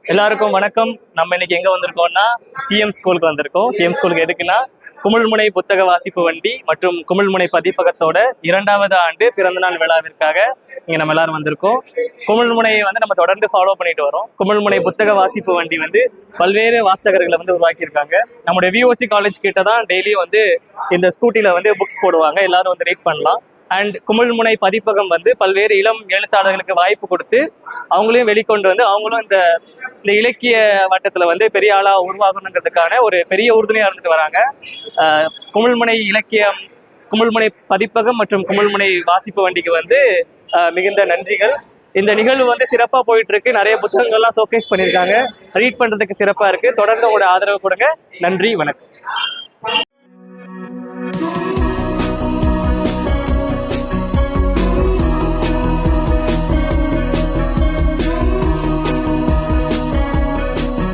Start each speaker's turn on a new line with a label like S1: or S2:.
S1: எல்லாருக்கும் வணக்கம். நம்ம இன்னைக்கு எங்க வந்திருக்கோம்னா சிஎம் ஸ்கூலுக்கு வந்திருக்கோம். சிஎம் ஸ்கூலுக்கு எதுக்குன்னா குமிழ்முனை புத்தக வாசிப்பு வண்டி மற்றும் குமிழ்முனை பதிப்பகத்தோட 2வது ஆண்டு பிறந்தநாள் விழாவிற்காக இங்க நம்ம எல்லாரும் வந்திருக்கோம். குமிழ்முனையை நம்ம தொடர்ந்து ஃபாலோ பண்ணிட்டு வரோம். குமிழ்முனை புத்தக வாசிப்பு வண்டி பல்வேறு வாசகர்களை உருவாக்கியிருக்காங்க. நம்முடைய விஓசி காலேஜ் கிட்ட தான் டெய்லியும் இந்த ஸ்கூட்டில புக்ஸ் போடுவாங்க. எல்லாரும் ரீட் பண்ணலாம். அண்ட் குமிழ்முனை பதிப்பகம் பல்வேறு இளம் எழுத்தாளர்களுக்கு வாய்ப்பு கொடுத்து அவங்களையும் வெளிக்கொண்டு அவங்களும் இந்த இலக்கிய வட்டத்துல பெரிய ஆளா உருவாகணுன்றதுக்கான ஒரு பெரிய உறுதுணையா இருந்துட்டு வராங்க. குமிழ்முனை இலக்கியம், குமிழ்முனை பதிப்பகம் மற்றும் குமிழ்முனை வாசிப்பு வண்டிக்கு மிகுந்த நன்றிகள். இந்த நிகழ்வு சிறப்பா போயிட்டு இருக்கு. நிறைய புத்தகங்கள்லாம் ஷோகேஸ் பண்ணியிருக்காங்க. ரீட் பண்றதுக்கு சிறப்பா இருக்கு. தொடர்ந்து உங்களோட ஆதரவு கொடுங்க. நன்றி, வணக்கம்.